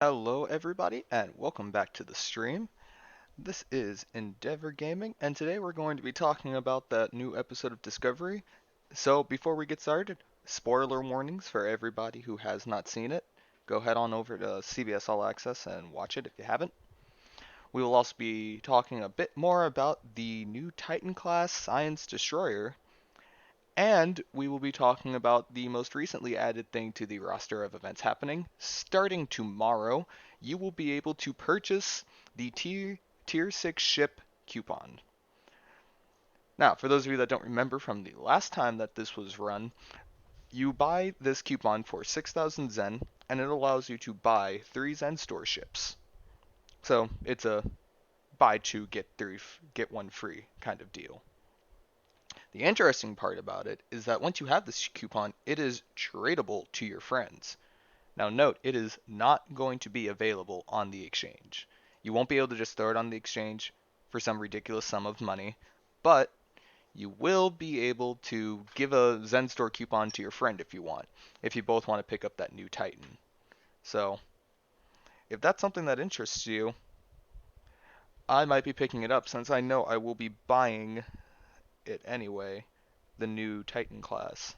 Hello, everybody, and welcome back to the stream. This is Endeavor Gaming, and today we're going to be talking about that new episode of Discovery. So, before we get started, spoiler warnings for everybody who has not seen it. Go head on over to CBS All Access and watch it if you haven't. We will also be talking a bit more about the new Titan class Science Destroyer, and we will be talking about the most recently added thing to the roster of events happening. Starting tomorrow, you will be able to purchase the Tier 6 ship coupon. Now, for those of you that don't remember from the last time that this was run, you buy this coupon for 6,000 Zen, and it allows you to buy 3 Zen store ships. So, it's a buy 2, get 1 free kind of deal. The interesting part about it is that once you have this coupon, it is tradable to your friends. Now, note, it is not going to be available on the exchange. You won't be able to just throw it on the exchange for some ridiculous sum of money, but you will be able to give a Zen Store coupon to your friend if you both want to pick up that new Titan. So, if that's something that interests you, I might be picking it up since I know I will be buying it anyway, the new Titan class.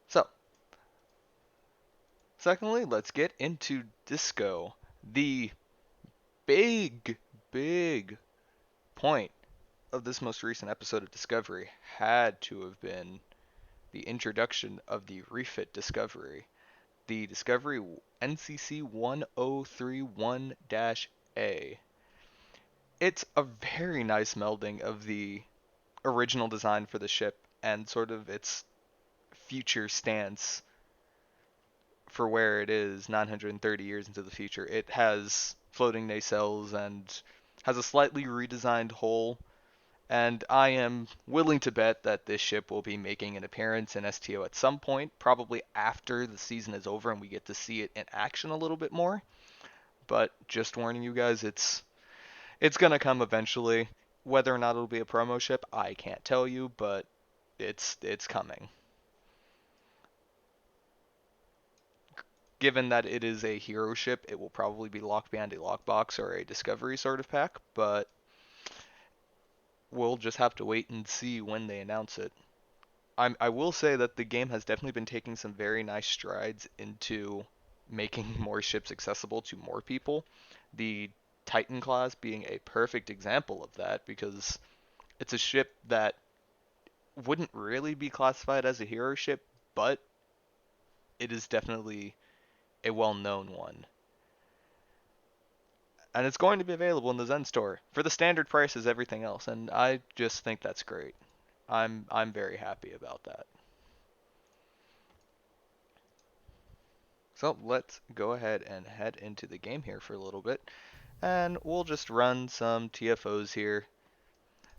So, secondly, let's get into Disco. The big, big point of this most recent episode of Discovery had to have been the introduction of the refit Discovery. The Discovery NCC 1031-A. It's a very nice melding of the original design for the ship and sort of its future stance for where it is 930 years into the future. It has floating nacelles and has a slightly redesigned hull, and I am willing to bet that this ship will be making an appearance in STO at some point, probably after the season is over and we get to see it in action a little bit more. But just warning you guys, it's gonna come eventually. Whether or not it'll be a promo ship, I can't tell you, but it's coming. Given that it is a hero ship, it will probably be locked behind a lockbox or a discovery sort of pack, but we'll just have to wait and see when they announce it. I will say that the game has definitely been taking some very nice strides into making more ships accessible to more people. The Titan class being a perfect example of that because it's a ship that wouldn't really be classified as a hero ship, but it is definitely a well-known one. And it's going to be available in the Zen store for the standard price as everything else, and I just think that's great. I'm very happy about that. So let's go ahead and head into the game here for a little bit, and we'll just run some TFOs here,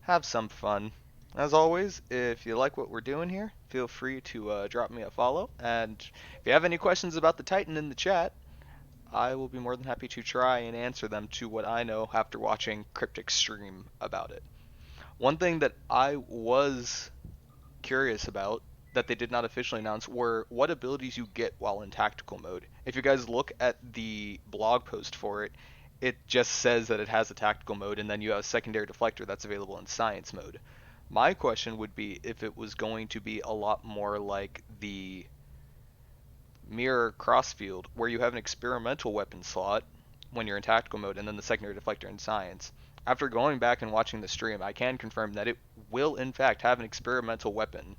have some fun. As always, if you like what we're doing here, feel free to drop me a follow, and if you have any questions about the Titan in the chat, I will be more than happy to try and answer them to what I know after watching Cryptic stream about it. One thing that I was curious about that they did not officially announce were what abilities you get while in tactical mode. If you guys look at the blog post for it, it just says that it has a tactical mode and then you have a secondary deflector that's available in science mode. My question would be if it was going to be a lot more like the mirror crossfield where you have an experimental weapon slot when you're in tactical mode and then the secondary deflector in science. After going back and watching the stream, I can confirm that it will in fact have an experimental weapon,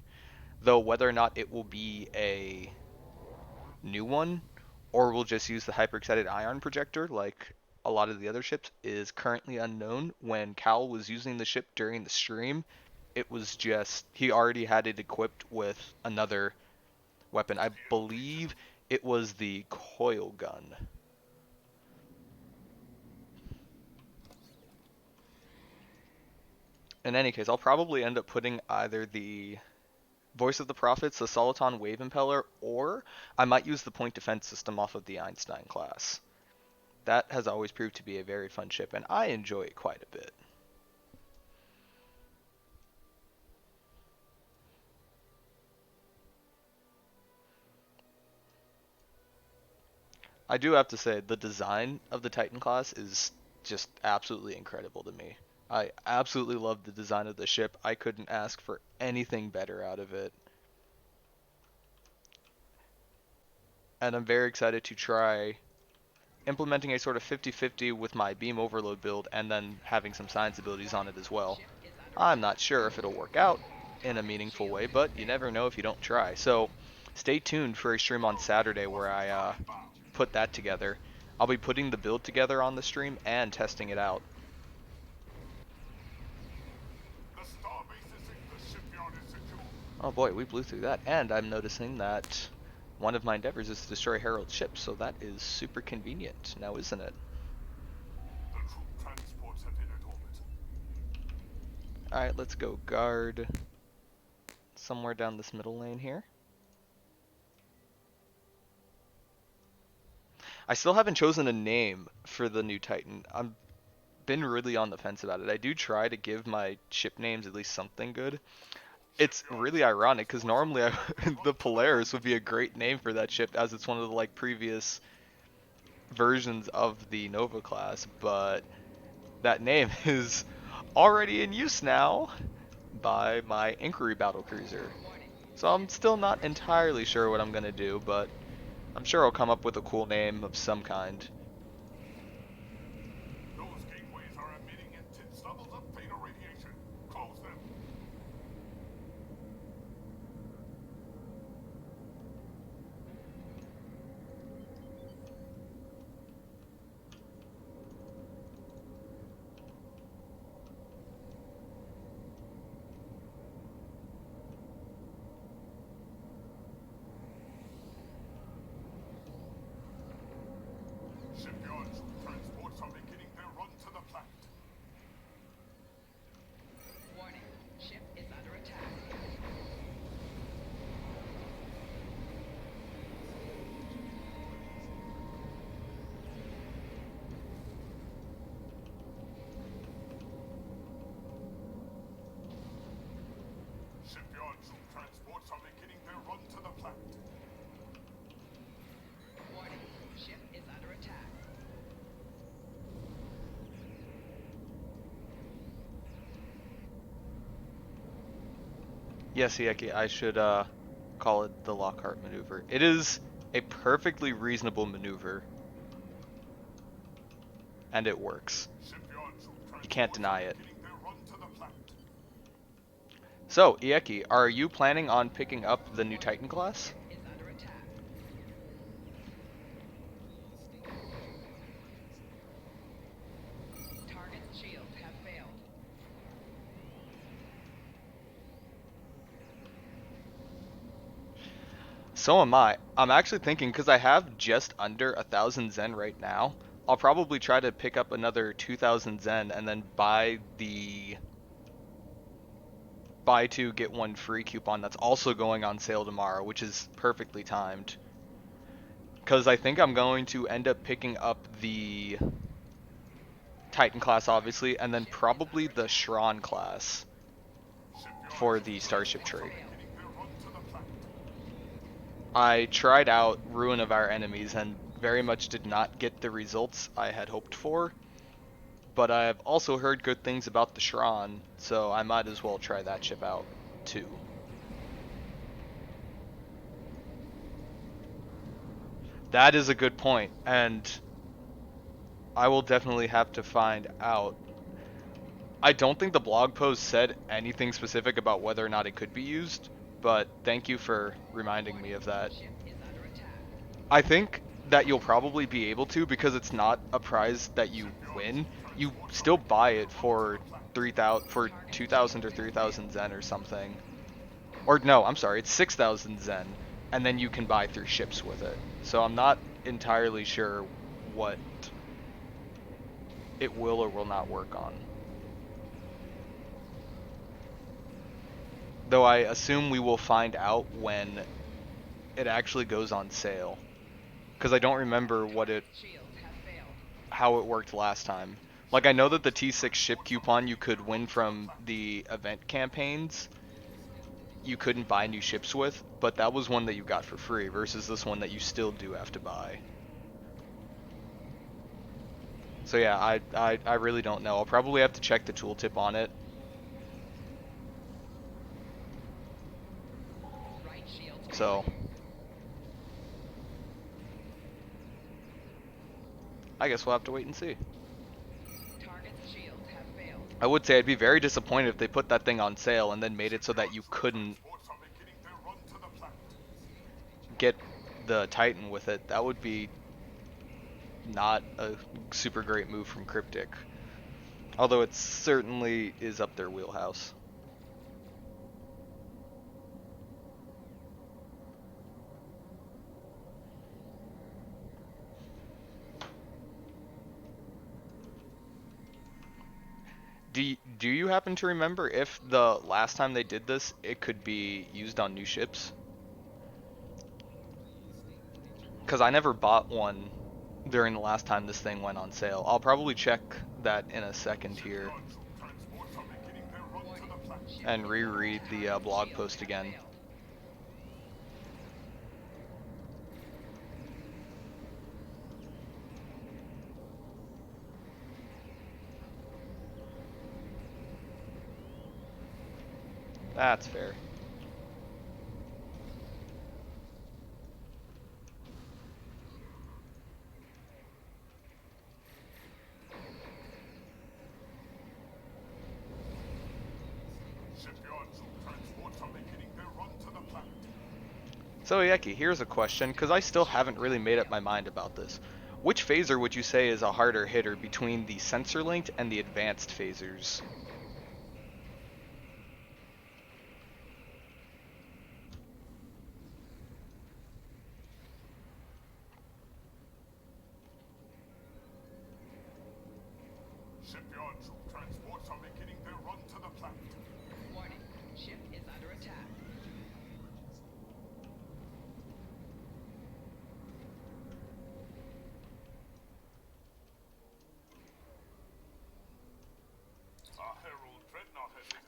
though whether or not it will be a new one or will just use the hyper-excited ion projector like a lot of the other ships is currently unknown. When Cal was using the ship during the stream, it was just he already had it equipped with another weapon. I believe it was the coil gun. In any case, I'll probably end up putting either the Voice of the Prophets, the Soliton Wave Impeller, or I might use the point defense system off of the Einstein class. That has always proved to be a very fun ship, and I enjoy it quite a bit. I do have to say the design of the Titan class is just absolutely incredible to me. I absolutely love the design of the ship. I couldn't ask for anything better out of it. And I'm very excited to try implementing a sort of 50-50 with my beam overload build and then having some science abilities on it as well. I'm not sure if it'll work out in a meaningful way, but you never know if you don't try. So stay tuned for a stream on Saturday where I put that together. I'll be putting the build together on the stream and testing it out. Oh boy, we blew through that, and I'm noticing that one of my endeavors is to destroy Herald's ship, so that is super convenient now, isn't it? Alright, let's go guard somewhere down this middle lane here. I still haven't chosen a name for the new Titan. I've been really on the fence about it. I do try to give my ship names at least something good. It's really ironic because normally the Polaris would be a great name for that ship as it's one of the like previous versions of the Nova class, but that name is already in use now by my Inquiry battlecruiser. So I'm still not entirely sure what I'm gonna do, but I'm sure I'll come up with a cool name of some kind. Yes, Yeki, I should call it the Lockhart maneuver. It is a perfectly reasonable maneuver, and it works. You can't deny it. So, Ieki, are you planning on picking up the new Titan class? So am I. I'm actually thinking, because I have just under 1,000 Zen right now, I'll probably try to pick up another 2,000 Zen and then buy the buy two get one free coupon that's also going on sale tomorrow, which is perfectly timed. Because I think I'm going to end up picking up the Titan class, obviously, and then probably the Shran class for the Starship trait. I tried out Ruin of Our Enemies and very much did not get the results I had hoped for, but I've also heard good things about the Shran, so I might as well try that ship out too. That is a good point, and I will definitely have to find out. I don't think the blog post said anything specific about whether or not it could be used, but thank you for reminding me of that. I think that you'll probably be able to because it's not a prize that you win. You still buy it for 3,000 for 2,000 or 3,000 Zen or something. Or no, I'm sorry, it's 6,000 Zen, and then you can buy 3 ships with it. So I'm not entirely sure what it will or will not work on. Though I assume we will find out when it actually goes on sale. Because I don't remember how it worked last time. Like, I know that the T6 ship coupon you could win from the event campaigns, you couldn't buy new ships with, but that was one that you got for free versus this one that you still do have to buy. So yeah, I really don't know. I'll probably have to check the tooltip on it. So I guess we'll have to wait and see. I would say I'd be very disappointed if they put that thing on sale and then made it so that you couldn't get the Titan with it. That would be not a super great move from Cryptic. Although it certainly is up their wheelhouse. Do you happen to remember if the last time they did this, it could be used on new ships? Because I never bought one during the last time this thing went on sale. I'll probably check that in a second here and reread the blog post again. That's fair. So Yeki, here's a question, because I still haven't really made up my mind about this. Which phaser would you say is a harder hitter between the sensor linked and the advanced phasers?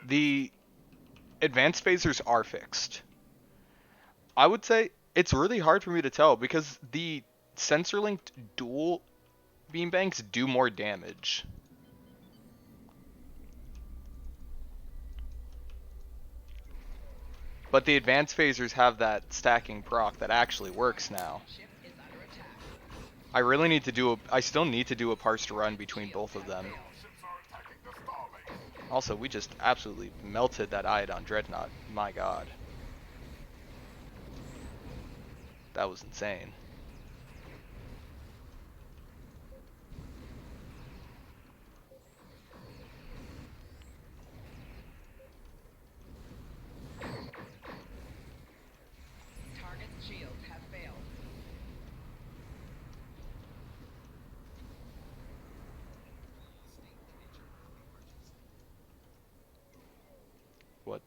The advanced phasers are fixed. I would say it's really hard for me to tell because the sensor linked dual beam banks do more damage. But the advanced phasers have that stacking proc that actually works now. I really need to do I still need to do a parsed run between both of them. Also, we just absolutely melted that Iodon Dreadnought. My god. That was insane.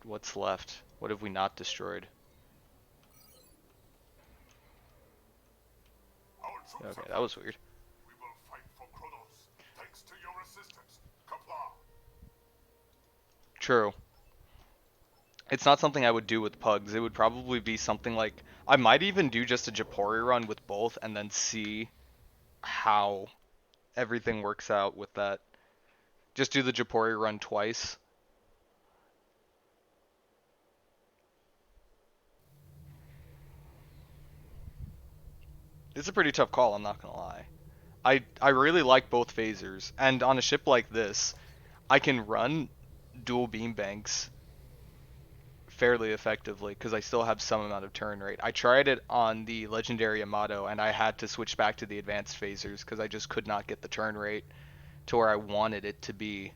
What's left? What have we not destroyed? Okay, that was weird. True. It's not something I would do with pugs. It would probably be something like I might even do just a Japori run with both and then see how everything works out with that. Just do the Japori run twice. It's a pretty tough call, I'm not gonna lie. I really like both phasers, and on a ship like this, I can run dual beam banks fairly effectively because I still have some amount of turn rate. I tried it on the legendary Yamato and I had to switch back to the advanced phasers because I just could not get the turn rate to where I wanted it to be.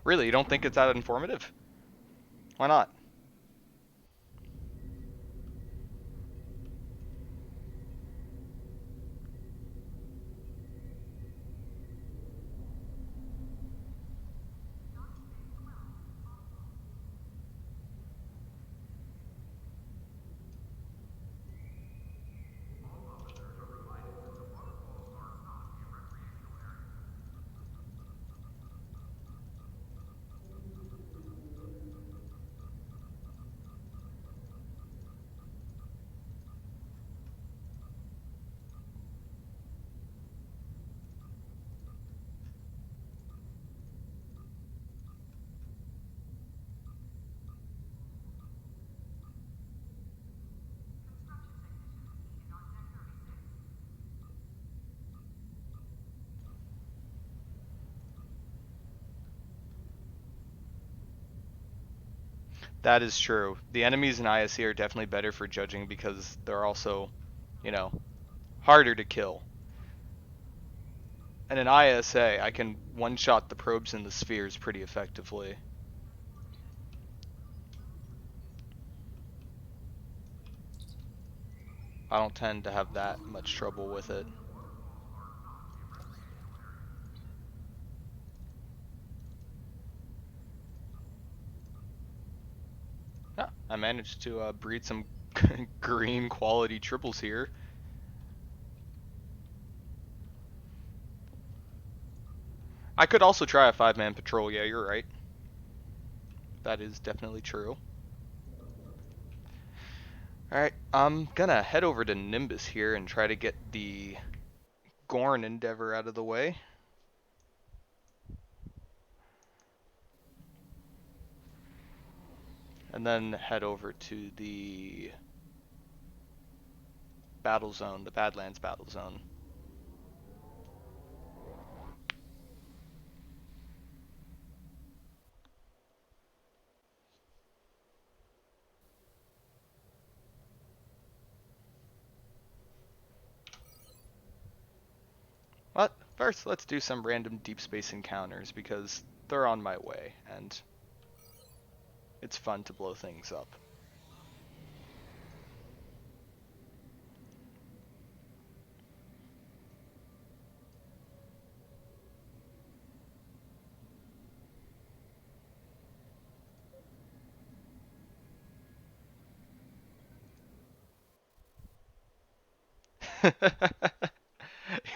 Really, you don't think it's that informative? Why not? That is true. The enemies in ISE are definitely better for judging because they're also, you know, harder to kill. And in ISA, I can one-shot the probes and the spheres pretty effectively. I don't tend to have that much trouble with it. Yeah, I managed to breed some green quality triples here. I could also try a 5-man patrol, yeah, you're right. That is definitely true. Alright, I'm gonna head over to Nimbus here and try to get the Gorn Endeavor out of the way. And then head over to the battle zone, the Badlands battle zone. But first, let's do some random deep space encounters because they're on my way and it's fun to blow things up.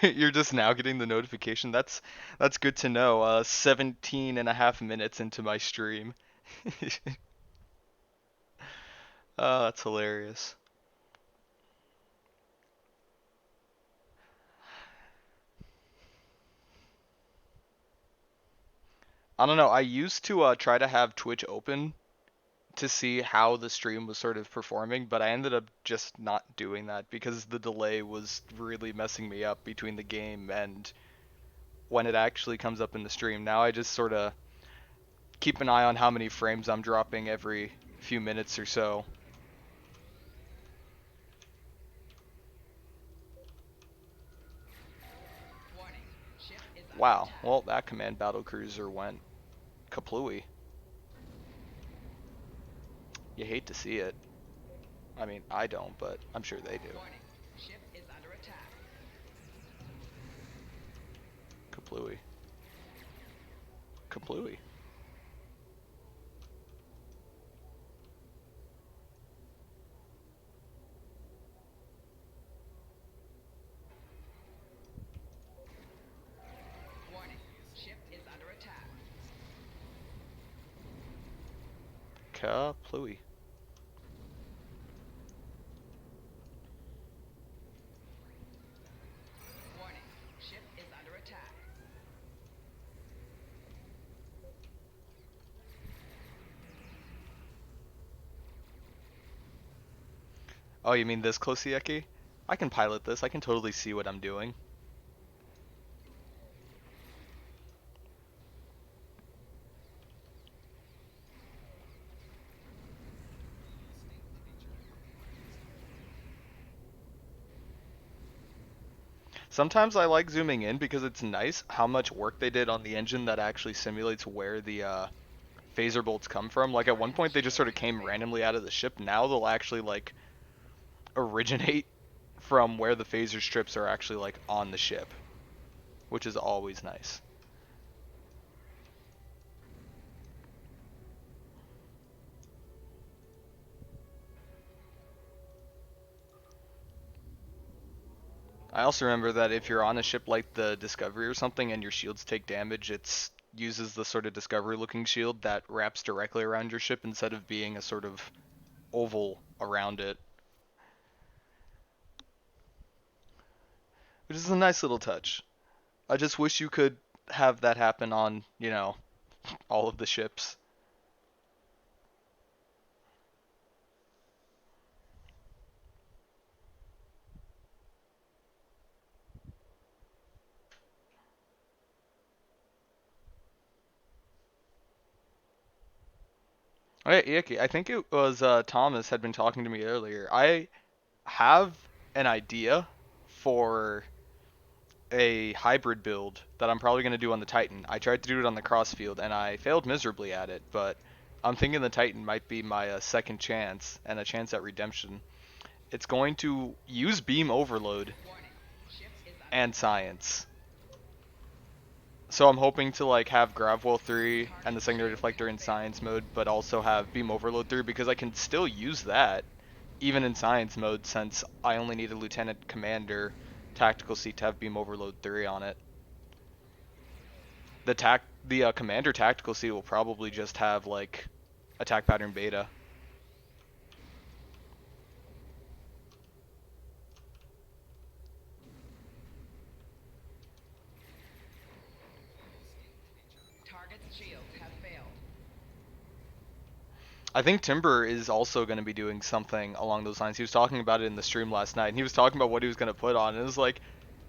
You're just now getting the notification. That's good to know. 17 and a half minutes into my stream. Oh, that's hilarious. I don't know. I used to try to have Twitch open to see how the stream was sort of performing, but I ended up just not doing that because the delay was really messing me up between the game and when it actually comes up in the stream. Now I just sort of keep an eye on how many frames I'm dropping every few minutes or so. Wow, well, that command battle cruiser went kaplooey. You hate to see it. I mean, I don't, but I'm sure they do. Kaplooey. Kaplooey. Kaplooey. Oh, you mean this, Klosiecki? I can pilot this. I can totally see what I'm doing. Sometimes I like zooming in because it's nice how much work they did on the engine that actually simulates where the phaser bolts come from. Like at one point they just sort of came randomly out of the ship. Now they'll actually like originate from where the phaser strips are actually like on the ship, which is always nice. I also remember that if you're on a ship like the Discovery or something and your shields take damage, it uses the sort of Discovery looking shield that wraps directly around your ship instead of being a sort of oval around it, which is a nice little touch. I just wish you could have that happen on, all of the ships. Hey, Icky, I think it was Thomas had been talking to me earlier. I have an idea for a hybrid build that I'm probably going to do on the Titan. I tried to do it on the Crossfield and I failed miserably at it, but I'm thinking the Titan might be my second chance and a chance at redemption. It's going to use Beam Overload and Science. So I'm hoping to like have Gravwell 3 and the Secondary Deflector in Science mode, but also have Beam Overload 3 because I can still use that even in Science mode since I only need a Lieutenant Commander tactical seat to have Beam Overload 3 on it. The Commander tactical seat will probably just have like attack pattern beta. I think Timber is also going to be doing something along those lines. He was talking about it in the stream last night, and he was talking about what he was going to put on, and it was like,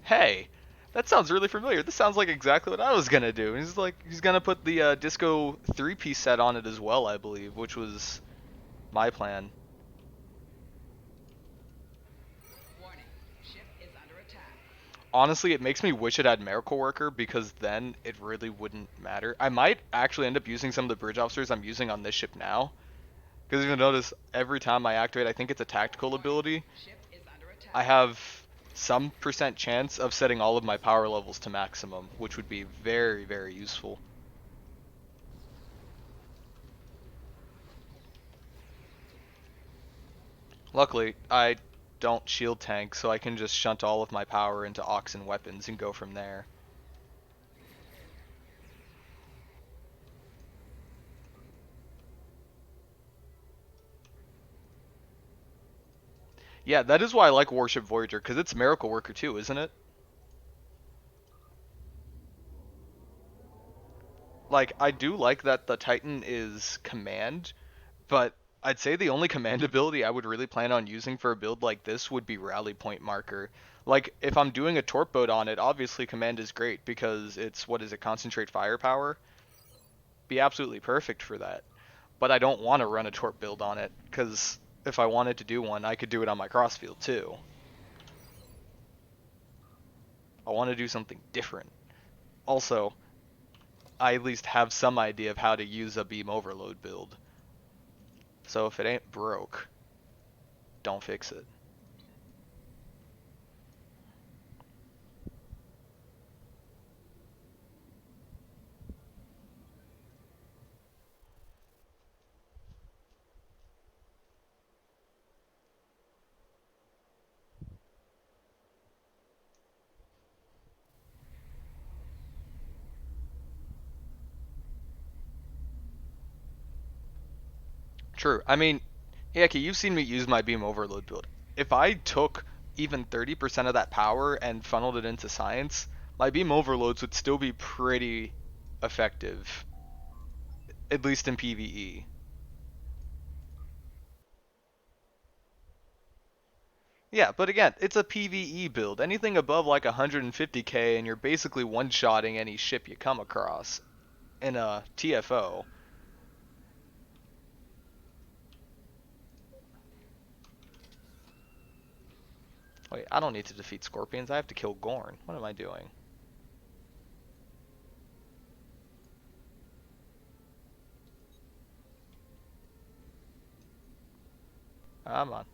hey, that sounds really familiar. This sounds like exactly what I was going to do. And he's like, he's going to put the Disco 3-piece set on it as well, I believe, which was my plan. Honestly, it makes me wish it had Miracle Worker because then it really wouldn't matter. I might actually end up using some of the bridge officers I'm using on this ship now. Because you'll notice every time I activate, I think it's a tactical ability, I have some percent chance of setting all of my power levels to maximum, which would be very, very useful. Luckily, I don't shield tank, so I can just shunt all of my power into Oxen weapons and go from there. Yeah, that is why I like Warship Voyager, because it's Miracle Worker too, isn't it? Like, I do like that the Titan is command, but I'd say the only command ability I would really plan on using for a build like this would be Rally Point Marker. Like, if I'm doing a torp boat on it, obviously command is great because it's, what is it, concentrate firepower? Be absolutely perfect for that. But I don't want to run a torp build on it because if I wanted to do one, I could do it on my crossfield too. I want to do something different. Also, I at least have some idea of how to use a beam overload build. So if it ain't broke, don't fix it. True. I mean, yeah, okay, you've seen me use my beam overload build. If I took even 30% of that power and funneled it into science, my beam overloads would still be pretty effective, at least in PvE. Yeah, but again, it's a PvE build. Anything above like 150k and you're basically one-shotting any ship you come across in a TFO. Wait, I don't need to defeat scorpions. I have to kill Gorn. What am I doing? Come on.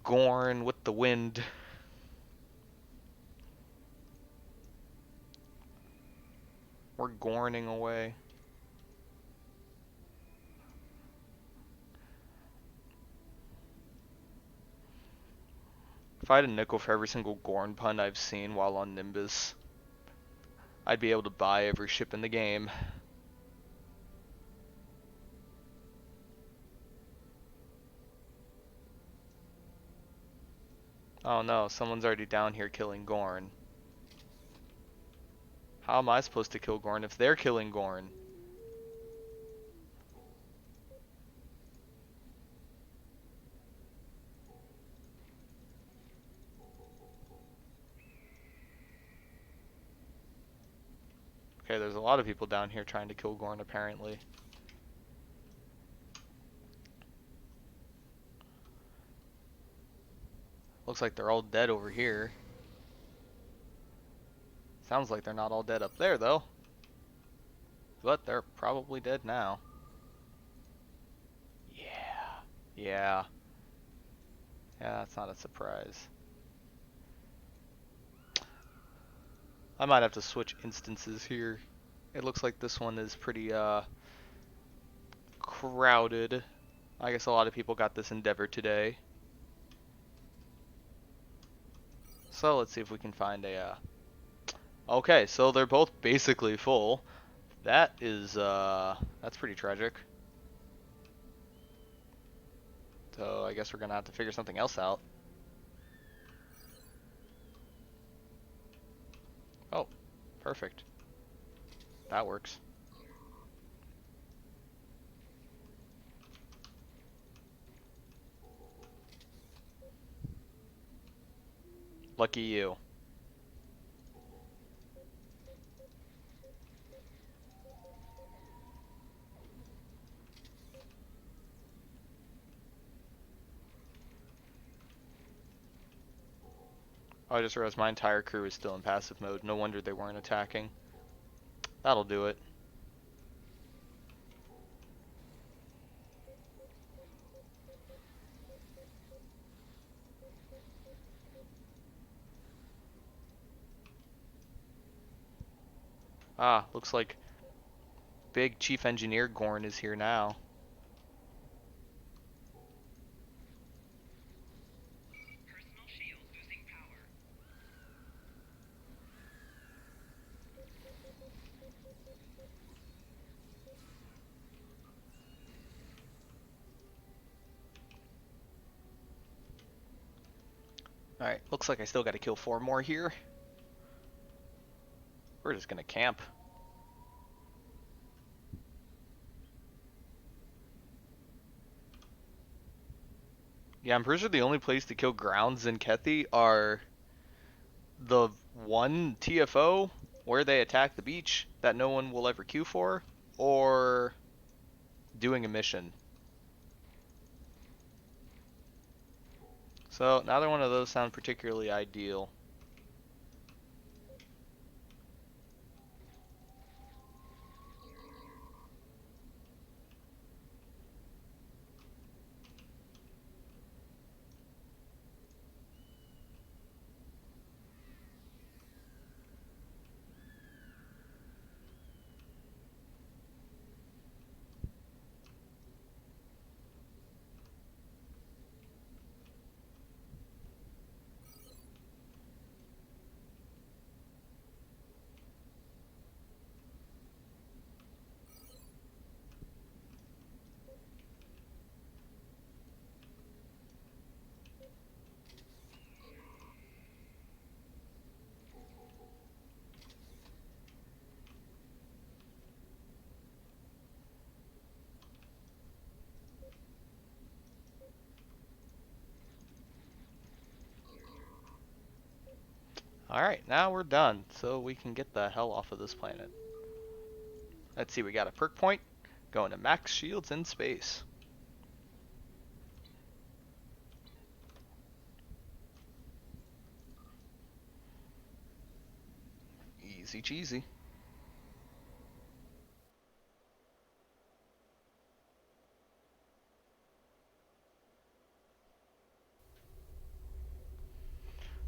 Gorn with the wind. We're Gorning away. If I had a nickel for every single Gorn pun I've seen while on Nimbus, I'd be able to buy every ship in the game. Oh no, someone's already down here killing Gorn. How am I supposed to kill Gorn if they're killing Gorn? Okay, there's a lot of people down here trying to kill Gorn, apparently. Looks like they're all dead over here. Sounds like they're not all dead up there, though. But they're probably dead now. Yeah. Yeah. Yeah, that's not a surprise. I might have to switch instances here. It looks like this one is pretty, crowded. I guess a lot of people got this Endeavor today. So let's see if we can find a, Okay, so they're both basically full. That is, that's pretty tragic. So I guess we're gonna have to figure something else out. Oh, perfect. That works. Lucky you. Oh, I just realized my entire crew is still in passive mode. No wonder they weren't attacking. That'll do it. Ah, looks like big Chief Engineer Gorn is here now. Alright, looks like I still gotta kill 4 more here. We're just gonna camp. Yeah, I'm pretty sure the only place to kill grounds in Kethy are the one TFO where they attack the beach that no one will ever queue for, or doing a mission. So neither one of those sound particularly ideal. Alright, now we're done, so we can get the hell off of this planet. Let's see, we got a perk point, going to max shields in space. Easy cheesy.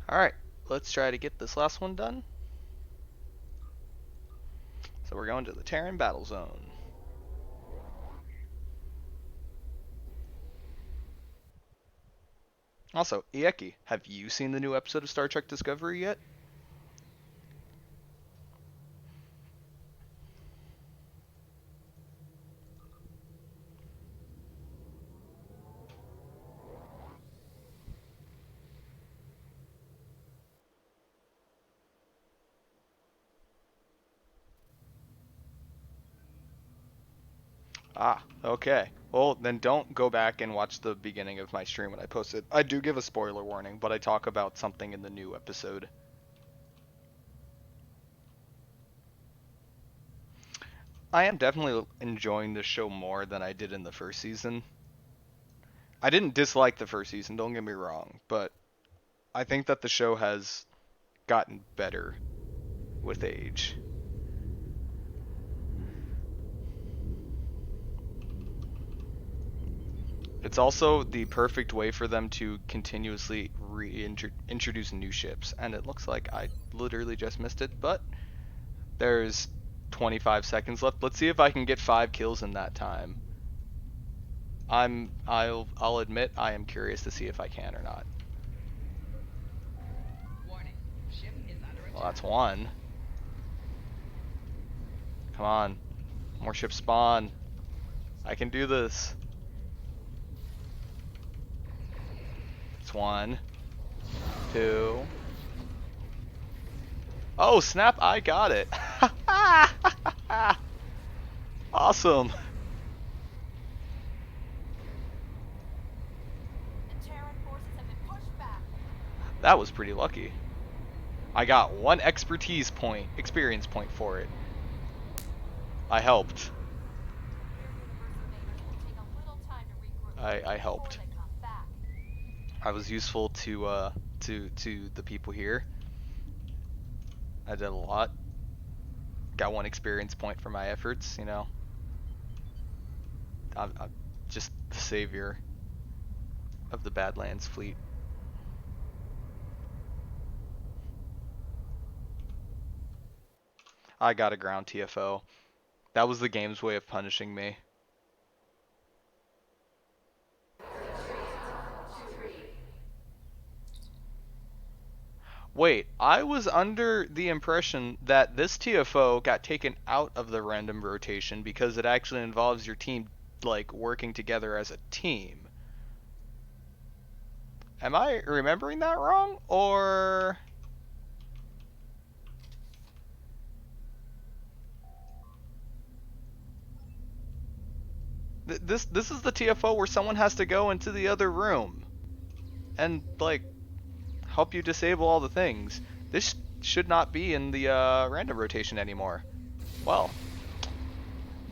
Alright, let's try to get this last one done. So we're going to the Terran battle zone. Also, Ieki, have you seen the new episode of Star Trek Discovery yet? Ah, okay. Well, then don't go back and watch the beginning of my stream when I post it. I do give a spoiler warning, but I talk about something in the new episode. I am definitely enjoying this show more than I did in the first season. I didn't dislike the first season, don't get me wrong, but I think that the show has gotten better with age. It's also the perfect way for them to continuously reintroduce new ships, and it looks like I literally just missed it, but there's 25 seconds left. Let's see if I can get 5 kills in that time. I'll admit I am curious to see if I can or not. Well, that's one. Come on. More ships spawn. I can do this. It's one. Two. Oh, snap, I got it. Awesome. That was pretty lucky. I got 1 experience point for it. I helped. I helped. I was useful to the people here. I did a lot. Got 1 experience point for my efforts, you know. I'm just the savior of the Badlands fleet. I got a ground TFO. That was the game's way of punishing me. Wait, I was under the impression that this TFO got taken out of the random rotation because it actually involves your team, like, working together as a team. Am I remembering that wrong, or... This is the TFO where someone has to go into the other room and, like, help you disable all the things. This should not be in the random rotation anymore. Well,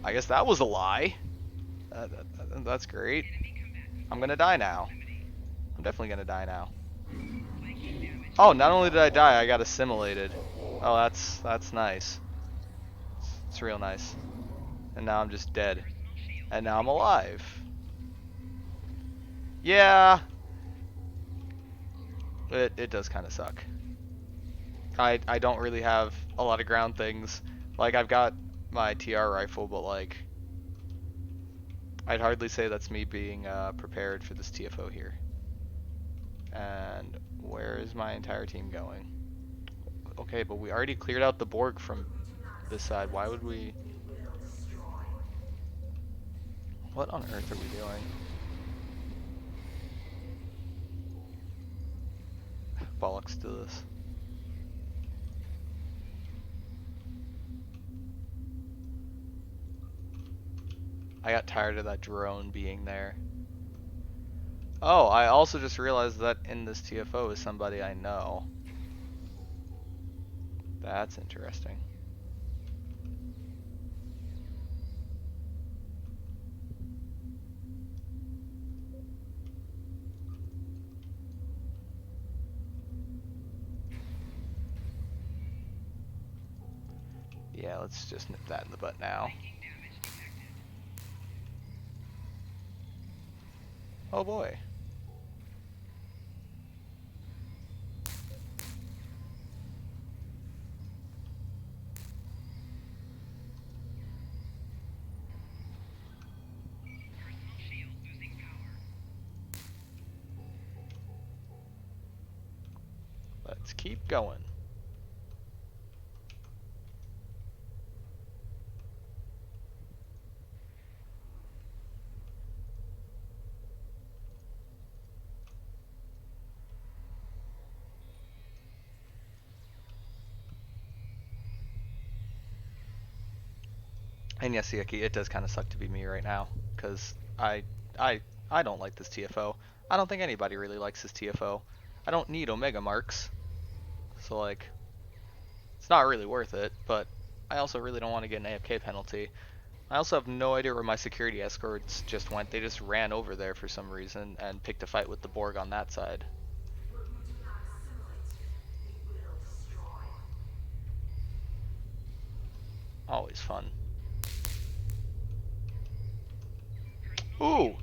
I guess that was a lie. That's great. I'm gonna die now. I'm definitely gonna die now. Oh, not only did I die, I got assimilated. Oh, that's nice. It's real nice. And now I'm just dead. And now I'm alive. Yeah. It does kind of suck. I don't really have a lot of ground things. Like, I've got my TR rifle, but, like, I'd hardly say that's me being prepared for this TFO here. And where is my entire team going? Okay, but we already cleared out the Borg from this side. Why would we... What on earth are we doing? Bollocks to this. I got tired of that drone being there. Oh, I also just realized that in this TFO is somebody I know. That's interesting. Yeah, let's just nip that in the butt now. Oh boy. Let's keep going. And yes, Yuki, it does kind of suck to be me right now, because I, I don't like this TFO. I don't think anybody really likes this TFO. I don't need Omega marks, so, like, it's not really worth it, but I also really don't want to get an AFK penalty. I also have no idea where my security escorts just went. They just ran over there for some reason and picked a fight with the Borg on that side. Always fun. Ooh,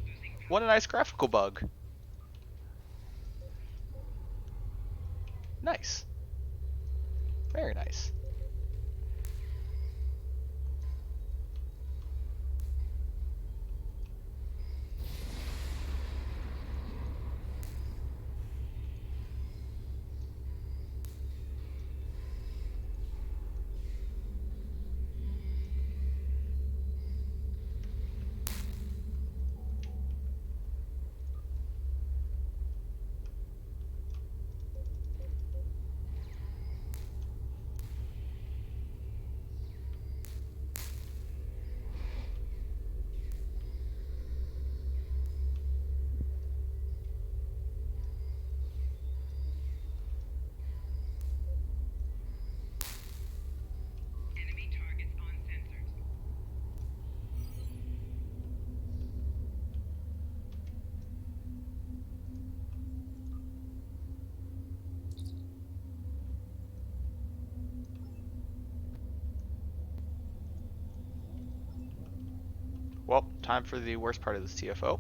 what a nice graphical bug. Nice. Very nice. Well, time for the worst part of this TFO.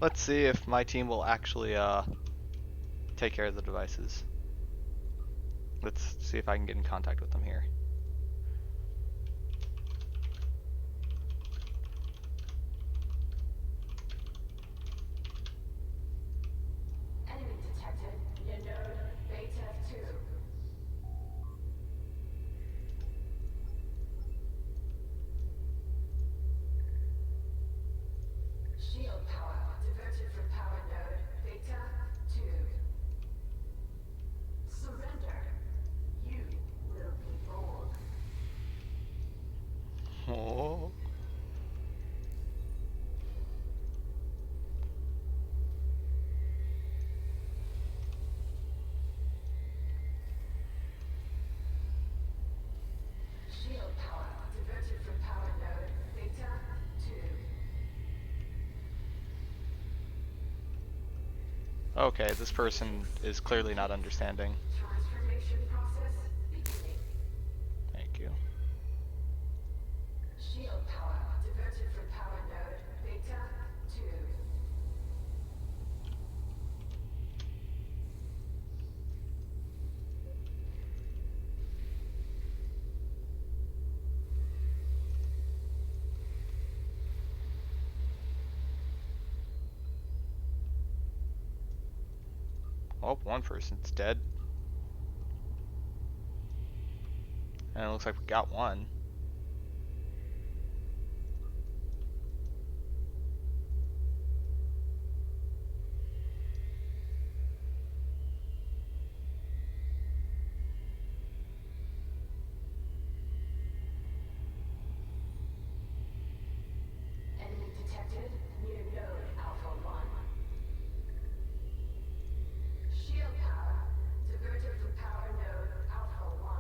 Let's see if my team will actually take care of the devices. Let's see if I can get in contact with them here. Enemy detected near node Beta 2. Shield power diverted from power node Beta 2. Surrender. You will be born. Oh. Shield power diverted from power node Beta 2. Okay, this person is clearly not understanding. Transformation process beginning. Thank you. Shield power diverted from power node Beta 2. Oh, one person's dead. And it looks like we got one. Enemy detected near node Alpha 1. Shield power diverted from power node Alpha 1.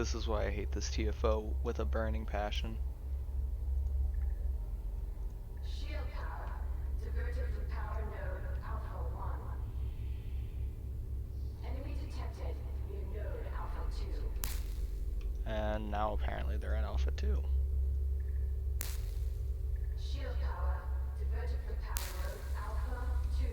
This is why I hate this TFO with a burning passion. Shield power diverted from power node Alpha 1. Enemy detected near node Alpha 2. And now apparently they're at Alpha 2. Shield power diverted from power node Alpha 2.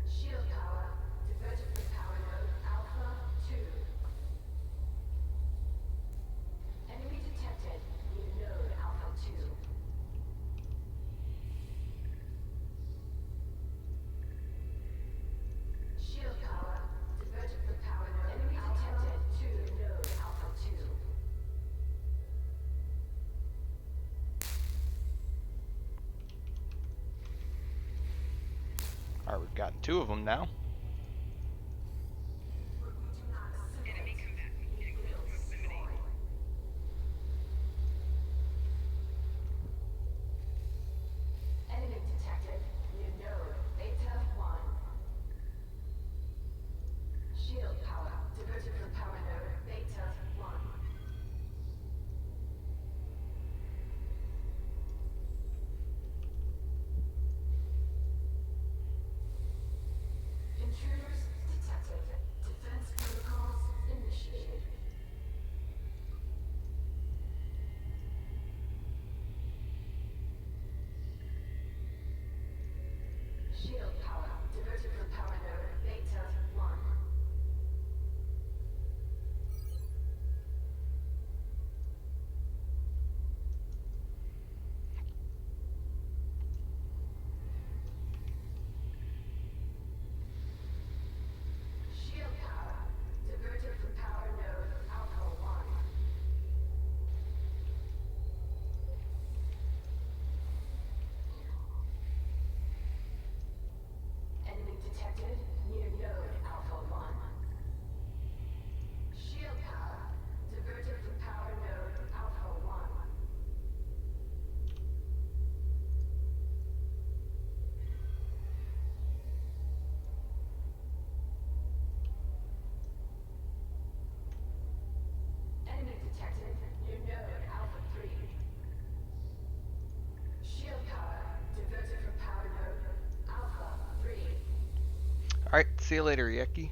Shield power diverted from power node Alpha 2. Enemy detected near node Alpha 2. Shield power diverted from power node enemy detected to node Alpha 2. Alright, we've gotten 2 of them now. Enemy combatant eliminated. Enemy detected near node Beta 1. Shield power diverted from power node Beta 1. Intruders detected. Defense protocols initiated. Shield power diverted from power node Beta 1. Shield power diverted from power node Alpha 1. Enemy detected near node Alpha 1. Shield power diverted from power node Alpha 1. Enemy detected near node Alpha 3. Shield power diverted from power node Alpha 3. Alright, see you later, Yeki.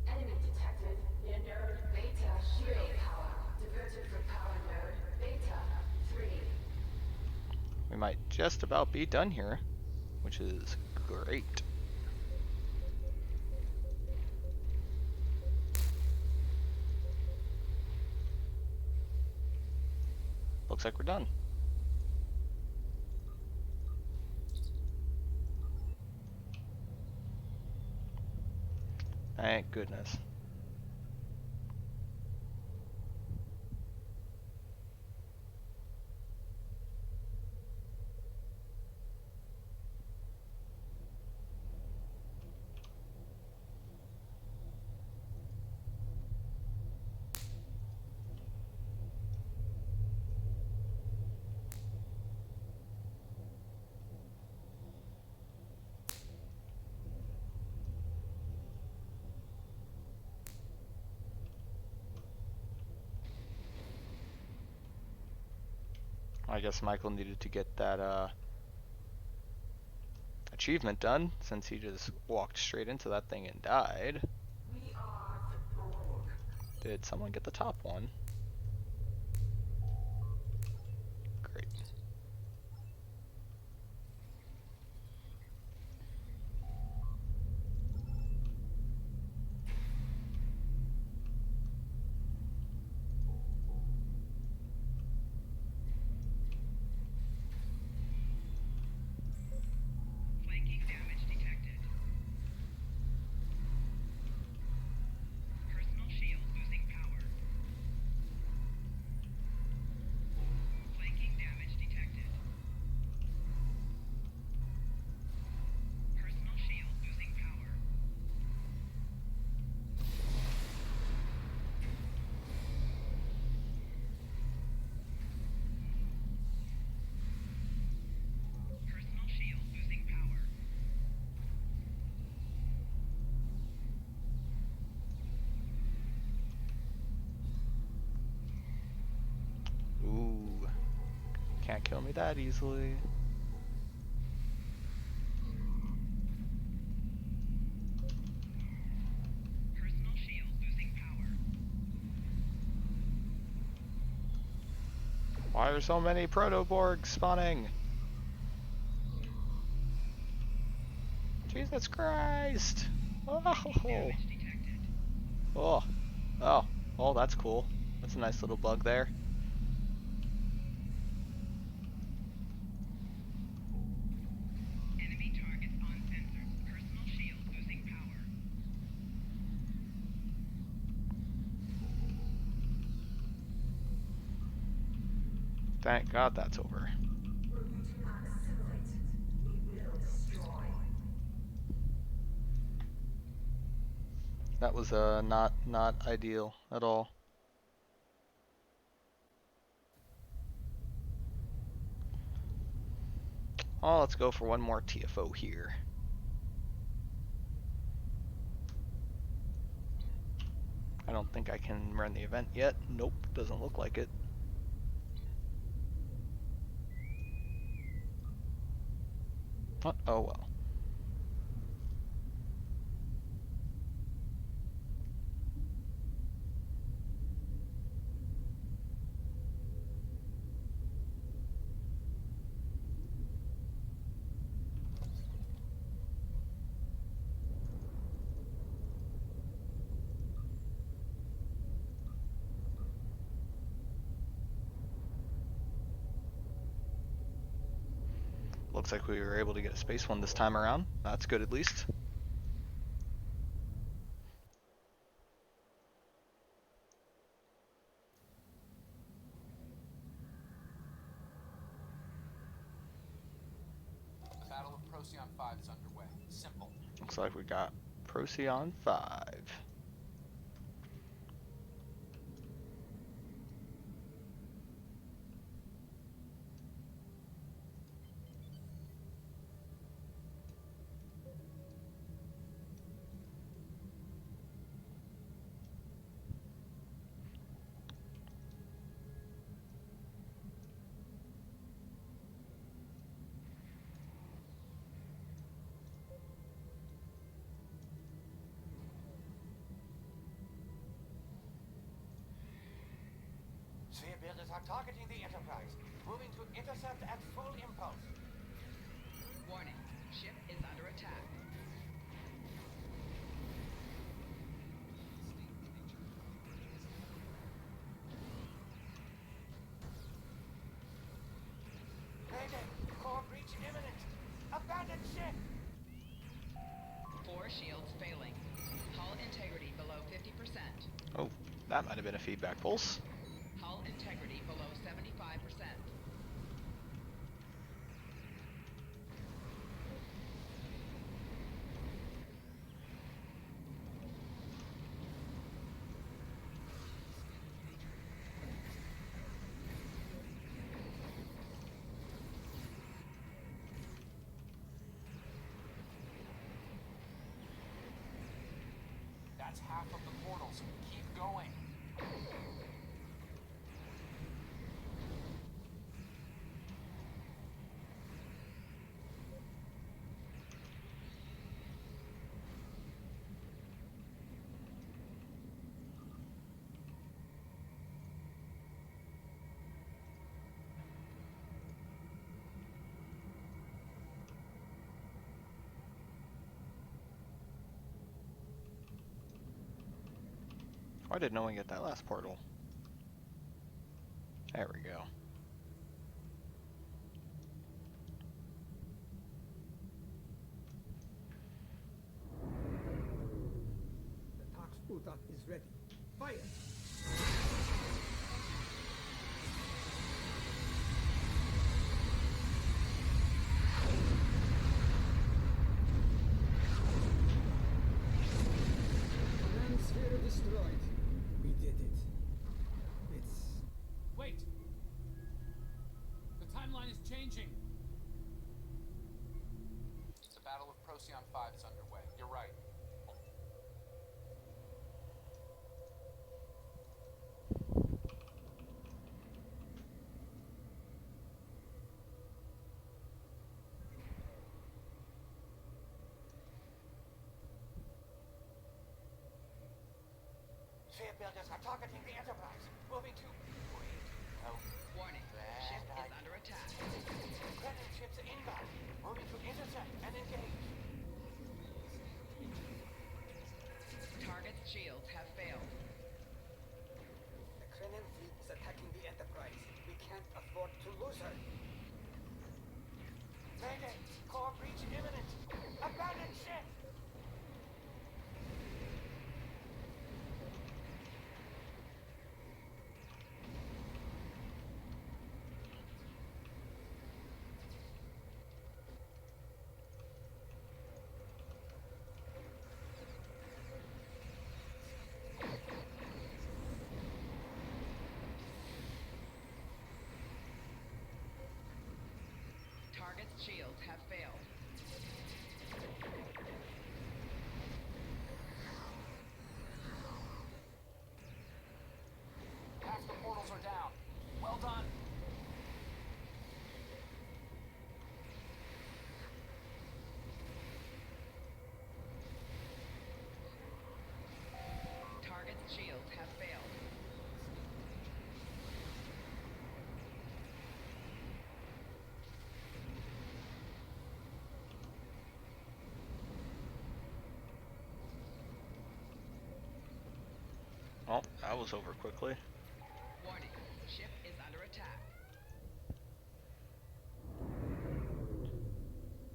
Enemy detected near node Beta. Shield power diverted from power node Beta 3. We might just about be done here, which is great. Looks like we're done. Thank goodness. I guess Michael needed to get that achievement done since he just walked straight into that thing and died. We are the Borg. Did someone get the top one? Great. Can't kill me that easily. Personal shield losing power. Why are so many Protoborgs spawning? Jesus Christ! Oh, Damage detected. oh, oh, oh, that's cool. That's a nice little bug there. Enemy targets on sensors. Personal shield losing power. Thank God that's over. Where we do not assimilate, we will destroy. That was not ideal at all. Oh, let's go for one more TFO here. I don't think I can run the event yet. Nope, doesn't look like it. Oh well. Looks like we were able to get a space one this time around. That's good at least. The Battle of Procyon 5 is underway. Simple. Looks like we got Procyon 5. Sphere builders are targeting the Enterprise, moving to intercept at full impulse. Warning. Ship is under attack. Mayday! Core breach imminent! Abandoned ship! 4 shields failing. Hull integrity below 50%. Oh, that might have been a feedback pulse. Hull integrity below 75%. That's half of the portals. Keep going. Why did no one get that last portal? There we go. The Tark's Utak is ready. Fire! Command sphere destroyed. We did it. It's... Wait! The timeline is changing. The Battle of Procyon 5 is underway. You're right. are targeting the Enterprise. Moving to... Wait. No. Warning. Ship Bad is under attack. Predator ships inbound. Moving to intercept and engage. Target's shields have failed. The Krenim fleet is attacking the Enterprise. We can't afford to lose her. Mayday! Core breach imminent! Abandoned ship! Target's shields have failed. Half the portals are down. Well done. Target's shields have failed. Oh, that was over quickly. Warning. Ship is under attack.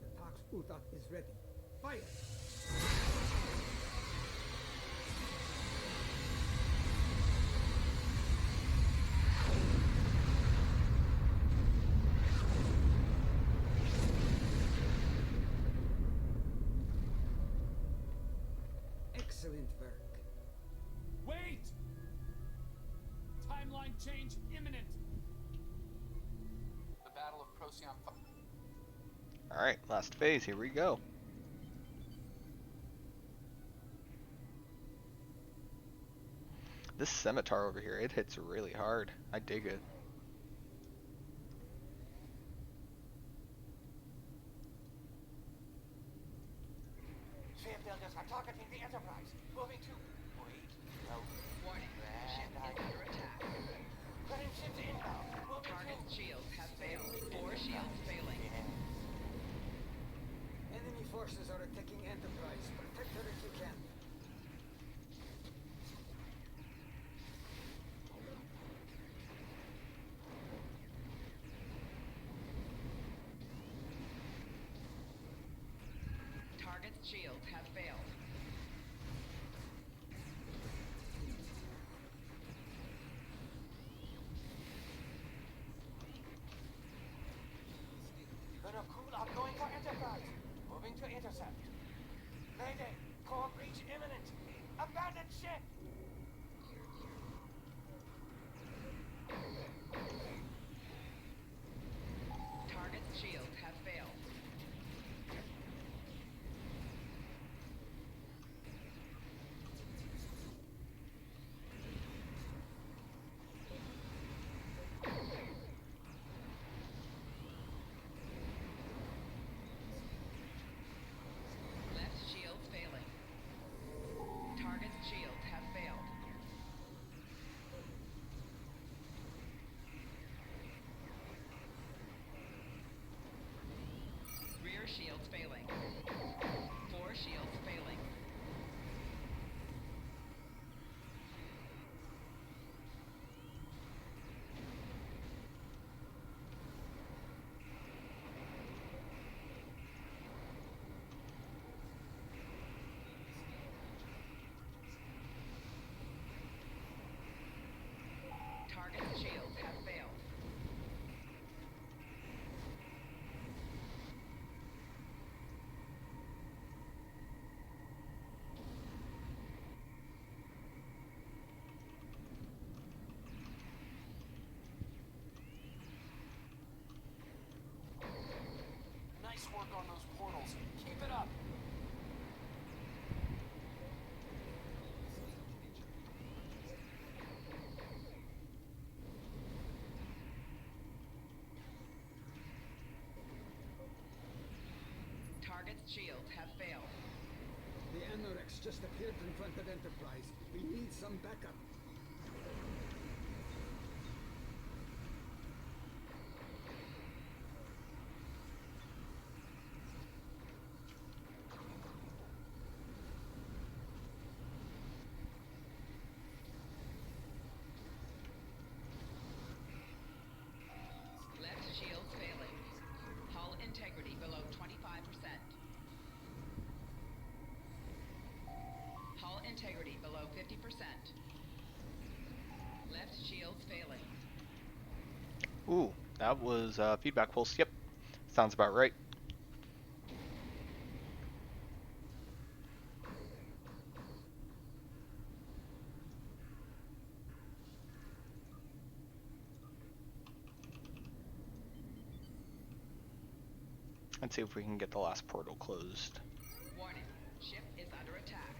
The Tox Utak is ready. Fire! Excellent work. Wait! Timeline change imminent. The Battle of Procyon 5. Alright, last phase, here we go. This scimitar over here, it hits really hard. I dig it. Ship builders are targeting the Enterprise. Moving to... Wait. No. Warning. Ship is under attack. Predator ships inbound. Moving Target's to... shields have failed. 4 shields failing. Enemy forces are attacking Enterprise. Protect her if you can. Target's shields have failed. Gonna cool up going for Enterprise. Moving to intercept. Mayday! Core breach imminent! Abandoned ship! Target's shields have failed. Left shield failing. Target's shields have failed. Rear shields failing. 4 shields failing. Target's shields have failed. Nice work on those portals. Keep it up. Target's shields have failed. The Anorex just appeared in front of Enterprise. We need some backup. Left shields failing. Ooh, that was feedback pulse. Yep, sounds about right. Let's see if we can get the last portal closed. Warning. Ship is under attack.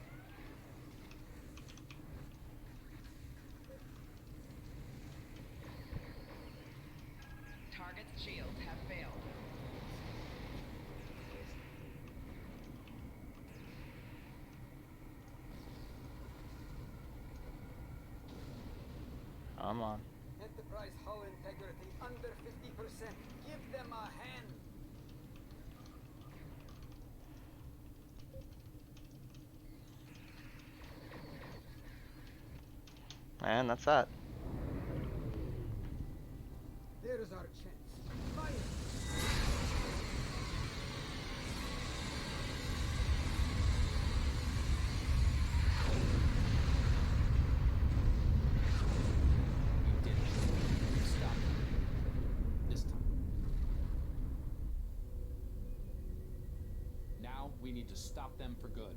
Target's shields have failed. Come on. Enterprise hull integrity under 50%. Give them a hand. And that's that. There's our chance. Fire! We did it. We stopped them. This time. Now we need to stop them for good.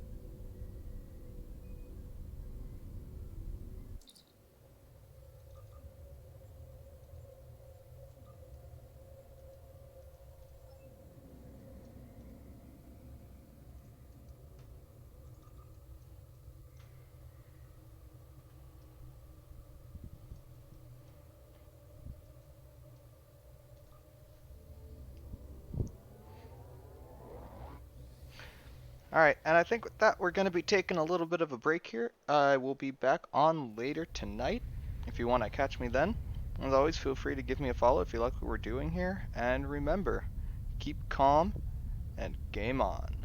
Alright, and I think with that we're going to be taking a little bit of a break here. I will be back on later tonight if you want to catch me then. As always, feel free to give me a follow if you like what we're doing here. And remember, keep calm and game on.